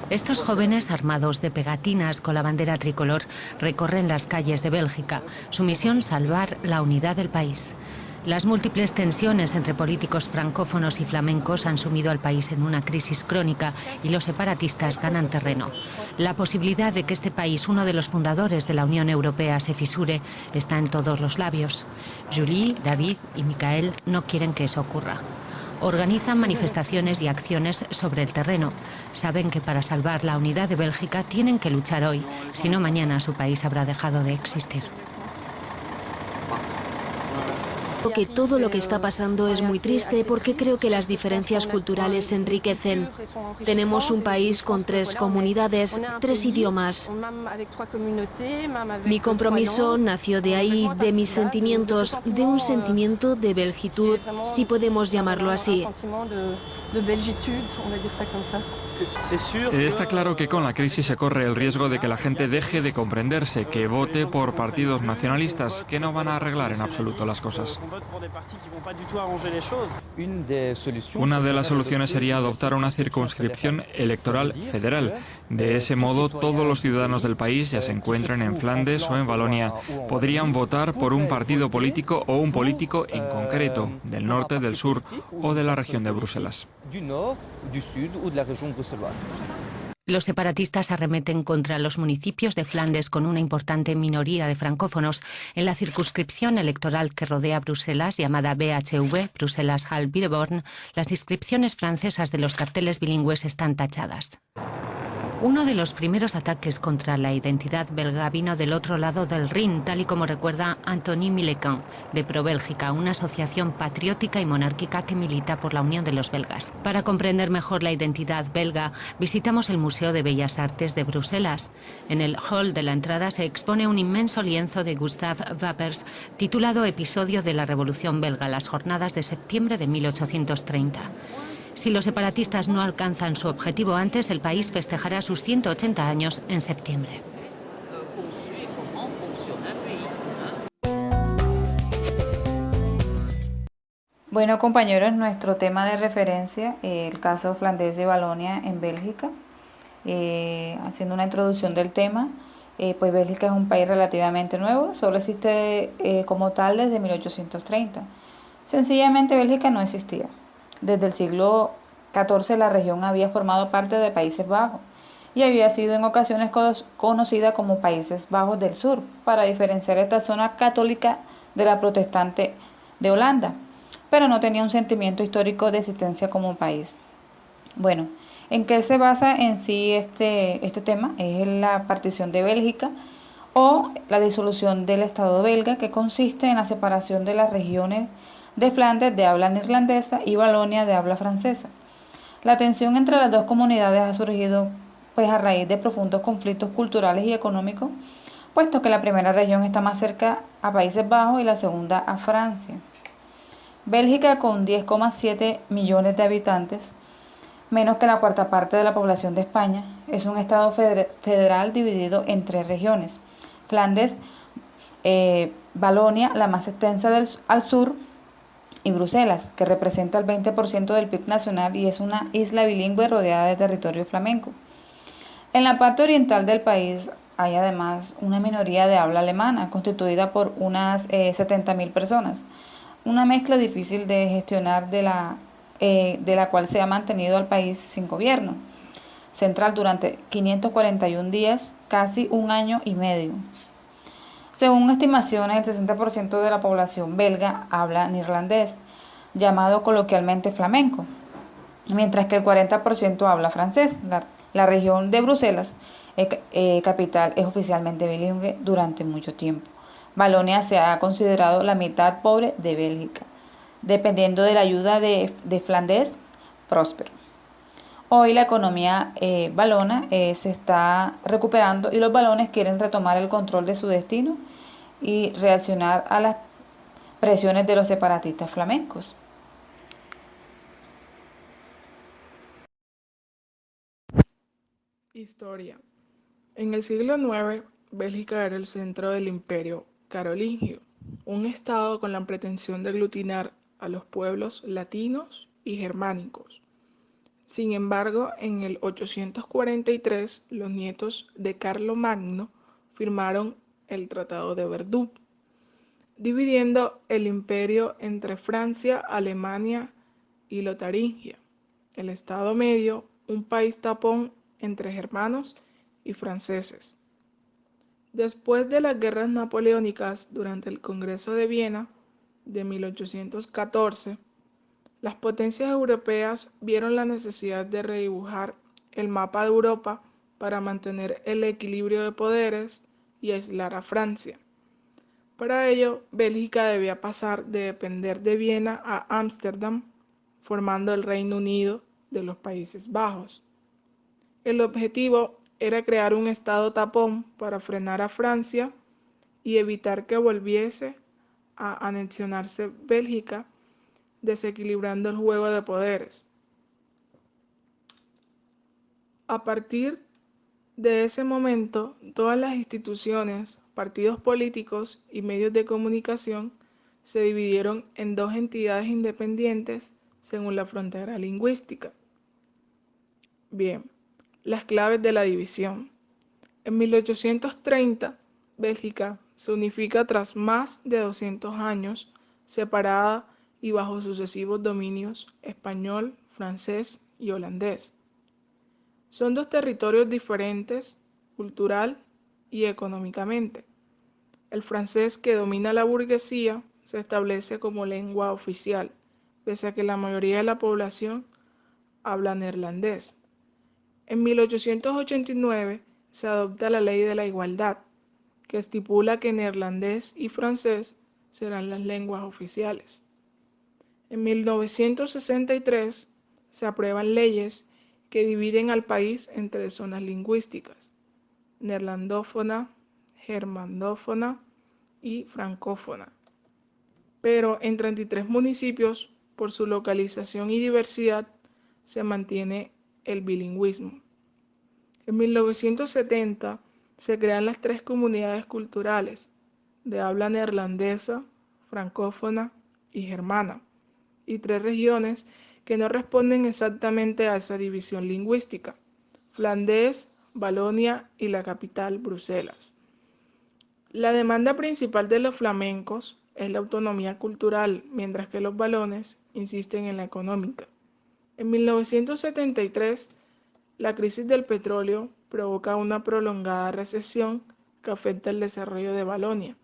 Estos jóvenes, armados de pegatinas con la bandera tricolor, recorren las calles de Bélgica. Su misión, salvar la unidad del país. Las múltiples tensiones entre políticos francófonos y flamencos han sumido al país en una crisis crónica y los separatistas ganan terreno. La posibilidad de que este país, uno de los fundadores de la Unión Europea, se fisure está en todos los labios. Julie, David y Michael no quieren que eso ocurra. Organizan manifestaciones y acciones sobre el terreno. Saben que para salvar la unidad de Bélgica tienen que luchar hoy, si no mañana su país habrá dejado de existir. Que todo lo que está pasando es muy triste porque creo que las diferencias culturales se enriquecen. Tenemos un país con 3 comunidades, 3 idiomas. Mi compromiso nació de ahí, de mis sentimientos, de un sentimiento de belgitud, si podemos llamarlo así. Está claro que con la crisis se corre el riesgo de que la gente deje de comprenderse, que vote por partidos nacionalistas que no van a arreglar en absoluto las cosas. Una de las soluciones sería adoptar una circunscripción electoral federal. De ese modo, todos los ciudadanos del país, ya se encuentren en Flandes o en Valonia, podrían votar por un partido político o un político en concreto, del norte, del sur o de la región de Bruselas. Los separatistas arremeten contra los municipios de Flandes con una importante minoría de francófonos en la circunscripción electoral que rodea Bruselas, llamada BHV, Bruselas-Halle-Billeborn. Las inscripciones francesas de los carteles bilingües están tachadas. Uno de los primeros ataques contra la identidad belga vino del otro lado del Rin, tal y como recuerda Anthony Milecan, de ProBélgica, una asociación patriótica y monárquica que milita por la unión de los belgas. Para comprender mejor la identidad belga, visitamos el Museo de Bellas Artes de Bruselas. En el hall de la entrada se expone un inmenso lienzo de Gustave Wappers, titulado Episodio de la Revolución Belga, las jornadas de septiembre de 1830. Si los separatistas no alcanzan su objetivo antes, el país festejará sus 180 años en septiembre. Bueno, compañeros, nuestro tema de referencia, el caso flandés de Valonia en Bélgica. Haciendo una introducción del tema, pues Bélgica es un país relativamente nuevo, solo existe como tal desde 1830. Sencillamente Bélgica no existía. Desde el siglo XIV la región había formado parte de Países Bajos y había sido en ocasiones conocida como Países Bajos del Sur, para diferenciar esta zona católica de la protestante de Holanda, pero no tenía un sentimiento histórico de existencia como país. Bueno, ¿en qué se basa en sí este tema? Es en la partición de Bélgica o la disolución del Estado belga, que consiste en la separación de las regiones de Flandes de habla neerlandesa y Valonia de habla francesa. La tensión entre las dos comunidades ha surgido pues a raíz de profundos conflictos culturales y económicos, puesto que la primera región está más cerca a Países Bajos y la segunda a Francia. Bélgica, con 10,7 millones de habitantes, menos que la cuarta parte de la población de España, es un estado federal dividido en 3 regiones. Flandes, Valonia, la más extensa al sur, y Bruselas, que representa el 20% del PIB nacional y es una isla bilingüe rodeada de territorio flamenco. En la parte oriental del país hay además una minoría de habla alemana, constituida por unas 70.000 personas, una mezcla difícil de gestionar de la cual se ha mantenido al país sin gobierno central durante 541 días, casi un año y medio. Según estimaciones, el 60% de la población belga habla neerlandés, llamado coloquialmente flamenco, mientras que el 40% habla francés. La región de Bruselas, capital, es oficialmente bilingüe durante mucho tiempo. Valonia se ha considerado la mitad pobre de Bélgica, dependiendo de la ayuda de Flandes, próspero. Hoy la economía valona se está recuperando y los valones quieren retomar el control de su destino y reaccionar a las presiones de los separatistas flamencos. Historia. En el siglo IX, Bélgica era el centro del imperio carolingio, un estado con la pretensión de aglutinar a los pueblos latinos y germánicos. Sin embargo, en el 843, los nietos de Carlomagno firmaron el Tratado de Verdún, dividiendo el imperio entre Francia, Alemania y Lotaringia, el Estado Medio, un país tapón entre germanos y franceses. Después de las guerras napoleónicas durante el Congreso de Viena de 1814, las potencias europeas vieron la necesidad de redibujar el mapa de Europa para mantener el equilibrio de poderes y aislar a Francia. Para ello, Bélgica debía pasar de depender de Viena a Ámsterdam, formando el Reino Unido de los Países Bajos. El objetivo era crear un estado tapón para frenar a Francia y evitar que volviese a anexionarse Bélgica, desequilibrando el juego de poderes. A partir de ese momento, todas las instituciones, partidos políticos y medios de comunicación se dividieron en dos entidades independientes según la frontera lingüística. Bien, las claves de la división. En 1830, Bélgica se unifica tras más de 200 años, separada y bajo sucesivos dominios español, francés y holandés. Son dos territorios diferentes, cultural y económicamente. El francés, que domina la burguesía, se establece como lengua oficial, pese a que la mayoría de la población habla neerlandés. En 1889 se adopta la Ley de la Igualdad, que estipula que neerlandés y francés serán las lenguas oficiales. En 1963 se aprueban leyes que dividen al país en tres zonas lingüísticas: neerlandófona, germanófona y francófona. Pero en 33 municipios, por su localización y diversidad, se mantiene el bilingüismo. En 1970 se crean las tres comunidades culturales de habla neerlandesa, francófona y germana, y tres regiones que no responden exactamente a esa división lingüística: Flandes, Valonia y la capital, Bruselas. La demanda principal de los flamencos es la autonomía cultural, mientras que los valones insisten en la económica. En 1973, la crisis del petróleo provoca una prolongada recesión que afecta el desarrollo de Valonia.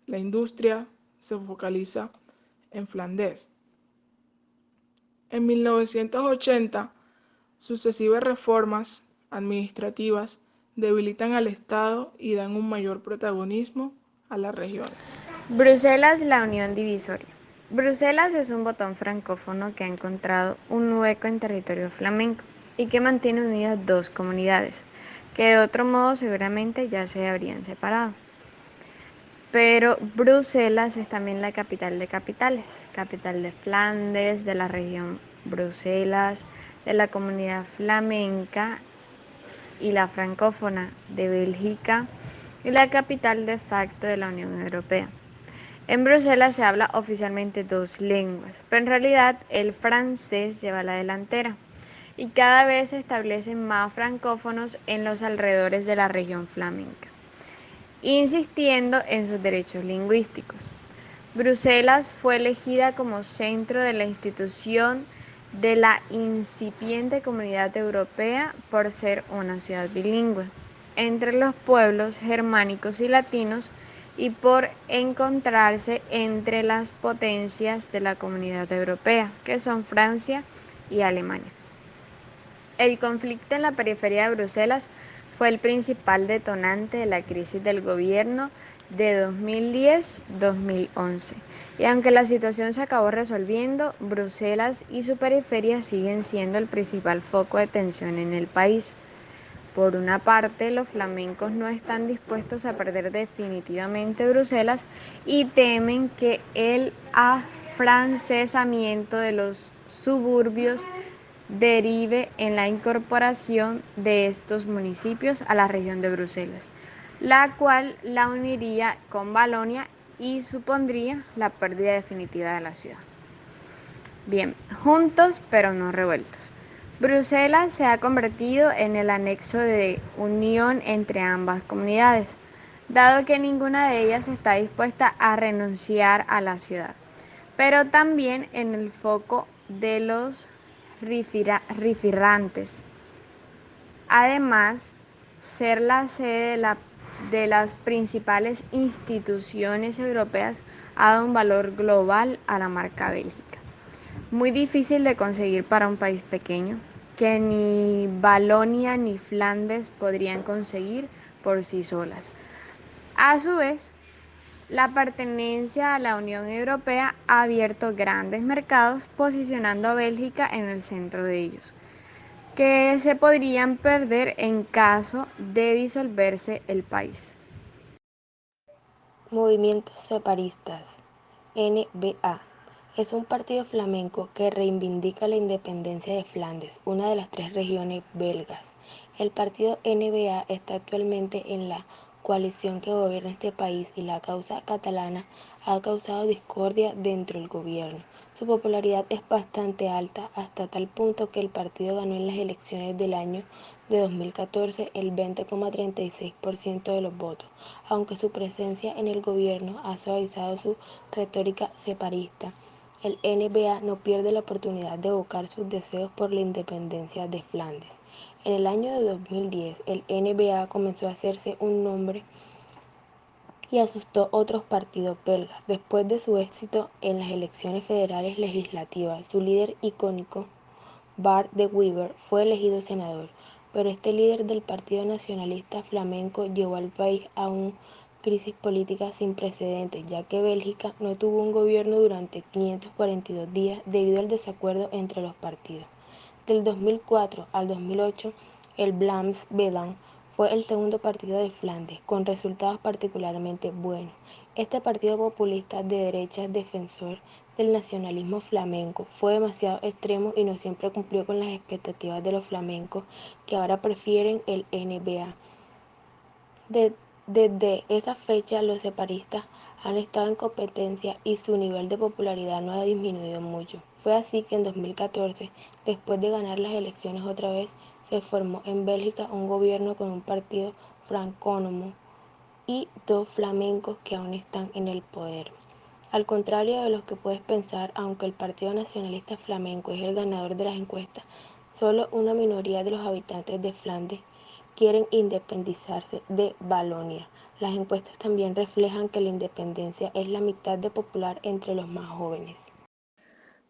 La industria se focaliza en Flandes. En 1980, sucesivas reformas administrativas debilitan al Estado y dan un mayor protagonismo a las regiones. Bruselas, la unión divisoria. Bruselas es un botón francófono que ha encontrado un hueco en territorio flamenco y que mantiene unidas dos comunidades, que de otro modo seguramente ya se habrían separado. Pero Bruselas es también la capital de capitales, capital de Flandes, de la región Bruselas, de la comunidad flamenca y la francófona de Bélgica, y la capital de facto de la Unión Europea. En Bruselas se habla oficialmente dos lenguas, pero en realidad el francés lleva la delantera y cada vez se establecen más francófonos en los alrededores de la región flamenca, insistiendo en sus derechos lingüísticos. Bruselas fue elegida como centro de la institución de la incipiente Comunidad Europea por ser una ciudad bilingüe entre los pueblos germánicos y latinos y por encontrarse entre las potencias de la Comunidad Europea, que son Francia y Alemania. El conflicto en la periferia de Bruselas fue el principal detonante de la crisis del gobierno de 2010-2011. Y aunque la situación se acabó resolviendo, Bruselas y su periferia siguen siendo el principal foco de tensión en el país. Por una parte, los flamencos no están dispuestos a perder definitivamente Bruselas y temen que el afrancesamiento de los suburbios derive en la incorporación de estos municipios a la región de Bruselas, la cual la uniría con Valonia y supondría la pérdida definitiva de la ciudad. Bien, juntos pero no revueltos. Bruselas se ha convertido en el anexo de unión entre ambas comunidades, dado que ninguna de ellas está dispuesta a renunciar a la ciudad, pero también en el foco de los rifirrantes. Además, ser la sede de las principales instituciones europeas ha dado un valor global a la marca Bélgica. Muy difícil de conseguir para un país pequeño, que ni Valonia ni Flandes podrían conseguir por sí solas. A su vez, la pertenencia a la Unión Europea ha abierto grandes mercados, posicionando a Bélgica en el centro de ellos, que se podrían perder en caso de disolverse el país. Movimientos separatistas. NBA es un partido flamenco que reivindica la independencia de Flandes, una de las 3 regiones belgas. El partido NBA está actualmente en la coalición que gobierna este país y la causa catalana ha causado discordia dentro del gobierno. Su popularidad es bastante alta, hasta tal punto que el partido ganó en las elecciones del año de 2014 el 20,36% de los votos, aunque su presencia en el gobierno ha suavizado su retórica separatista. El NBA no pierde la oportunidad de evocar sus deseos por la independencia de Flandes. En el año de 2010, el NBA comenzó a hacerse un nombre y asustó otros partidos belgas. Después de su éxito en las elecciones federales legislativas, su líder icónico, Bart de Wever, fue elegido senador, pero este líder del Partido Nacionalista Flamenco llevó al país a una crisis política sin precedentes, ya que Bélgica no tuvo un gobierno durante 542 días debido al desacuerdo entre los partidos. Del 2004 al 2008, el Vlaams Belang fue el segundo partido de Flandes, con resultados particularmente buenos. Este partido populista de derechas, defensor del nacionalismo flamenco, fue demasiado extremo y no siempre cumplió con las expectativas de los flamencos, que ahora prefieren el NBA. Desde esa fecha, los separatistas han estado en competencia y su nivel de popularidad no ha disminuido mucho. Fue así que en 2014, después de ganar las elecciones otra vez, se formó en Bélgica un gobierno con un partido francófono y 2 flamencos que aún están en el poder. Al contrario de lo que puedes pensar, aunque el Partido Nacionalista Flamenco es el ganador de las encuestas, solo una minoría de los habitantes de Flandes quieren independizarse de Valonia. Las encuestas también reflejan que la independencia es la mitad de popular entre los más jóvenes.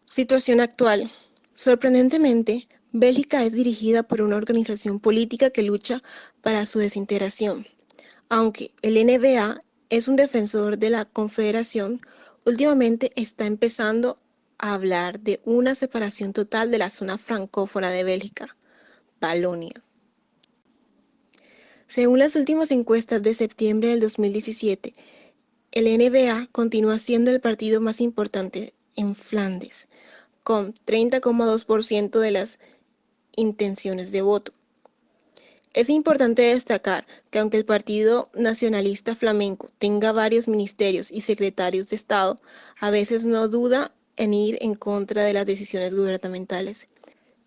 Situación actual. Sorprendentemente, Bélgica es dirigida por una organización política que lucha para su desintegración. Aunque el NBA es un defensor de la Confederación, últimamente está empezando a hablar de una separación total de la zona francófona de Bélgica, Valonia. Según las últimas encuestas de septiembre del 2017, el NBA continúa siendo el partido más importante en Flandes, con 30,2% de las intenciones de voto. Es importante destacar que aunque el Partido Nacionalista Flamenco tenga varios ministerios y secretarios de Estado, a veces no duda en ir en contra de las decisiones gubernamentales.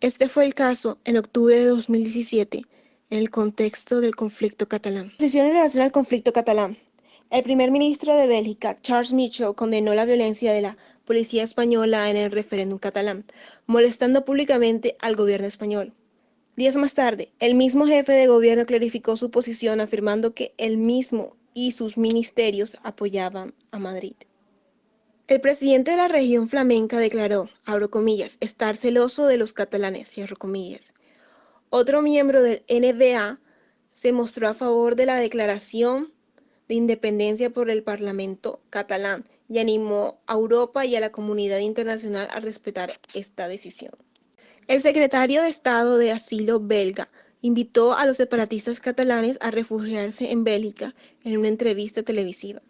Este fue el caso en octubre de 2017, en el contexto del conflicto catalán. Posición en relación al conflicto catalán. El primer ministro de Bélgica, Charles Michel, condenó la violencia de la policía española en el referéndum catalán, molestando públicamente al gobierno español. Días más tarde, el mismo jefe de gobierno clarificó su posición afirmando que él mismo y sus ministerios apoyaban a Madrid. El presidente de la región flamenca declaró, abro comillas, estar celoso de los catalanes, cierro comillas. Otro miembro del NBA se mostró a favor de la declaración de independencia por el Parlamento catalán y animó a Europa y a la comunidad internacional a respetar esta decisión. El secretario de Estado de Asilo belga invitó a los separatistas catalanes a refugiarse en Bélgica en una entrevista televisiva.